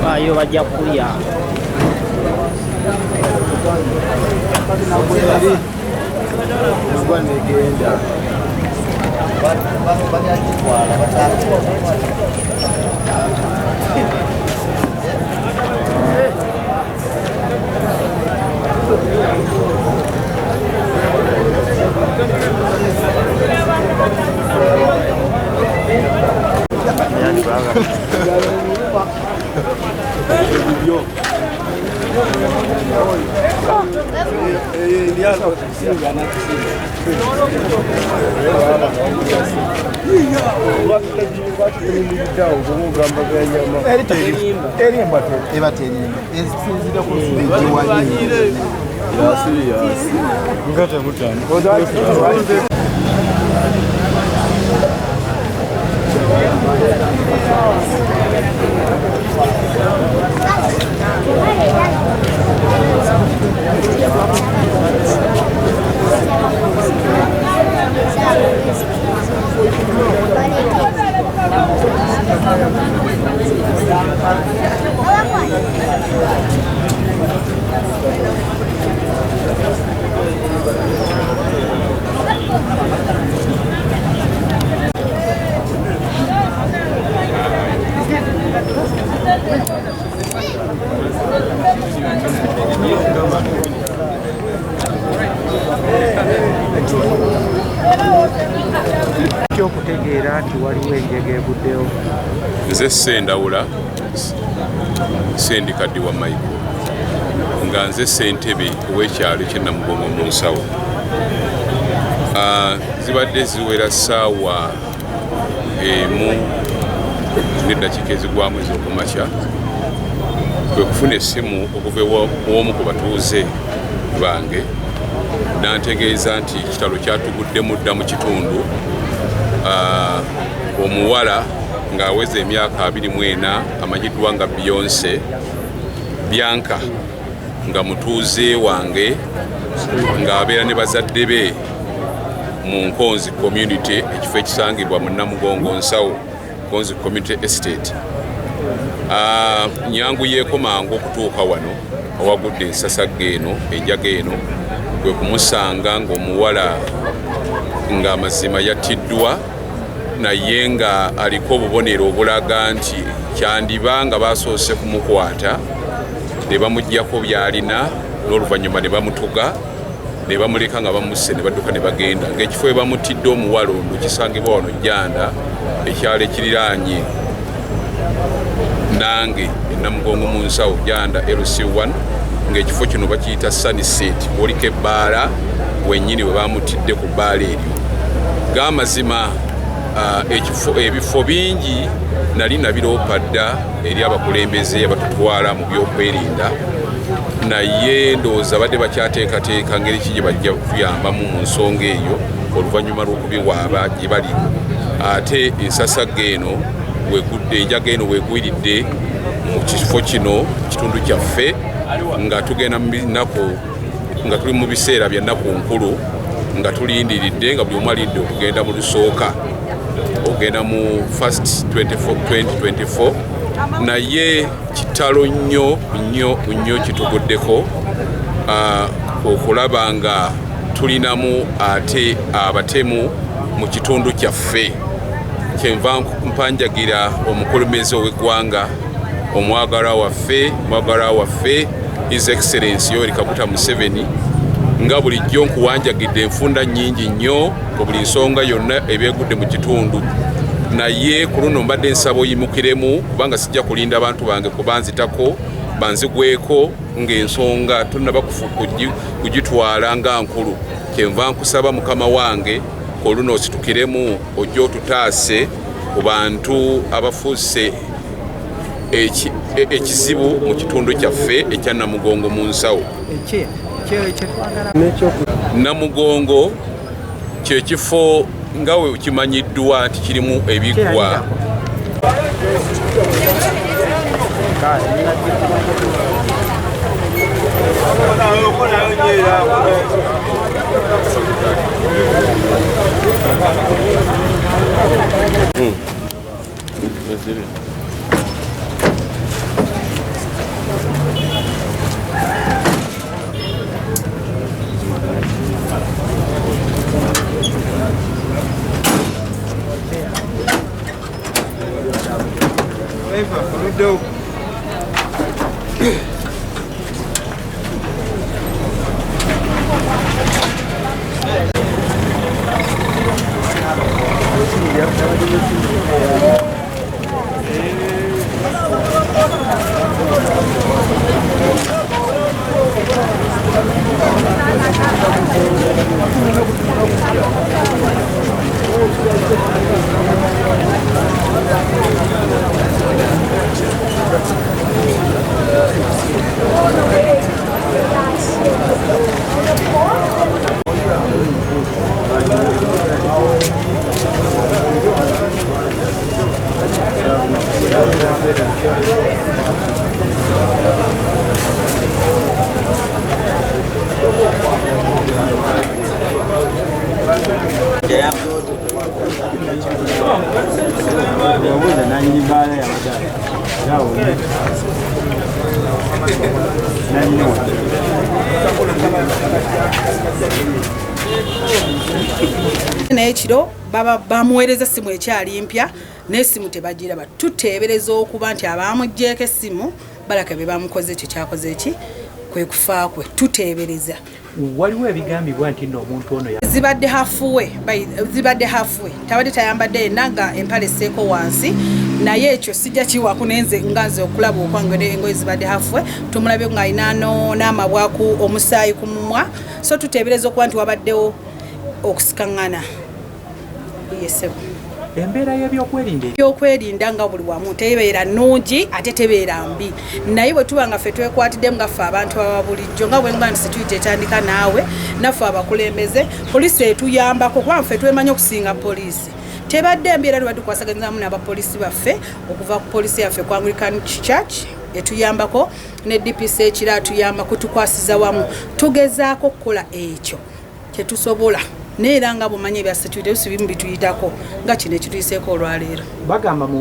Ayo bajja kulya. Nze Sendawula Sendikadde wa Michael nga nze ssentebe ow'ekyalo ky'e Namugongo mu nsawo. Zibadde ziwera ssaawa emu n'eddakiika ezigwamu ez'okumakya kwe kufuna essimu okuva ew'omu ku batuuze bange n'antegeeza nti ekitalo kyatuguddemu dda mu kitundu. Omuwala ng'aweza emyaka 24 amanyiddwa nga Beyonce Bianca nga mutuuze wange ng'abeera ne bazadde be mu Nkonzi community ekifo ekisangibwa mu Namugongo nsawo Gonzi Community Estate. Nyangu yeko mangu okutuuka wano awagudde ensasagge eno enjaga eno kwe kumusanga ng'omuwala ng'amazima yattiddwa naye nga aliko obubonero obulaga nti kyandiba nga basoose kumukwata ne bamuggyako byalina n'oluvannyuma ne bamutuga ne bamuleka nga bamusse ne badduka ne bagenda ng'ekifo we bamuttidde omuwala ono kisangibwa wano Jjanda ekyalo ekiriraanye nange Namugongo mu nsawo Jjanda LC1 ng'ekifo kino bakiyita Sunset oliko ebbaala wennyini we bamuttidde ku bbaala eryo g'amazima ebifo bingi nali nabiroopa dda eri abakulembeze abatutwala mu byokwerinda naye ndowooza badde bakyateekateeka ngeri ki gye bajja kutuyambamu mu nsonga eyo oluvannyuma lw'okubiwaaba gye bali ate ensasagge eno enjaga eno wegwiridde mu kifo kino kitundu kyaffe nga tugenda nga tuli mu biseera bya nnaku nkulu nga tulindiridde nga buli omu alidde okugenda mu lusooka ogenda mu first 2024 naye kitalo nnyo kituguddeko okulaba nga tulinamu ate abatemu mu kitundu kyaffe kyenva mpanjagira omukulembeze ow'eggwanga omwagalwa waffe His Excellency Yoweri Kaguta Museveni nga bulijjo nkuwanjagidde enfunda nnyingi nnyo ku buli nsonga yonna ebyegudde mu kitundu naye ku luno mbadde nsaba oyimukiremu kubanga sijja kulinda abantu bange kubanzitako banzigweko ng'ensonga tonnaba kugitwala nga nkulu kyenva nkusaba mukama wange ku lunoositukiremu ojja otutaase ku bantu abafuuse ekizibu mu kitundu kyaffe ekya Namugongo mu nsawo. Namugongo kyekifo nga we kimanyiddwa nti kirimu ebiggwa N'ekiro baba bamuweereza essimu ekyali mpya n'essimu tebagiraba tuteebereza okuba nti abamuggyeko essimu balaka be bamukoze ekyo kyakoze eki kwe kufa kwe tuteebereza waliwo ebigambibwa nti n'omuntu ono zibadde halfway tabadde tayambadde yenna nga empale esseeko wansi naye ekyo sijja kiwaku nenze nga nze okulaba okwange engoye zibadde halfway tumulabe ng'alina n'amabwaku omusaayi ku mumwa so tuteebereza okuba nti wabaddewo okusikaŋŋana yesebo embeera y'ebyokwerinda nga buli wamu tebeera nnungi ate tebeera mbi naye bwe tuba nga ffe twekwatiddemu ngaffe abantu aba bulijjo nga bwe nga nti situyita etandika naawe naffe abakulembeze poliisi etuyambako kuba ffe twemanyi okusinga poliisi tebadde embeera lwe tukwasaganyaamu n'abapoliisi baffe okuva ku poliisi yaffe ku Anglican Church etuyambako ne DPC ekira atuyamba kutukwasiza wamu tugezaako okukola ekyo kyetusobola naye era nga bw'omanyi ebya security bisi bimu bituyitako nga kino ekituyiseeko olwaleero. bagamba mu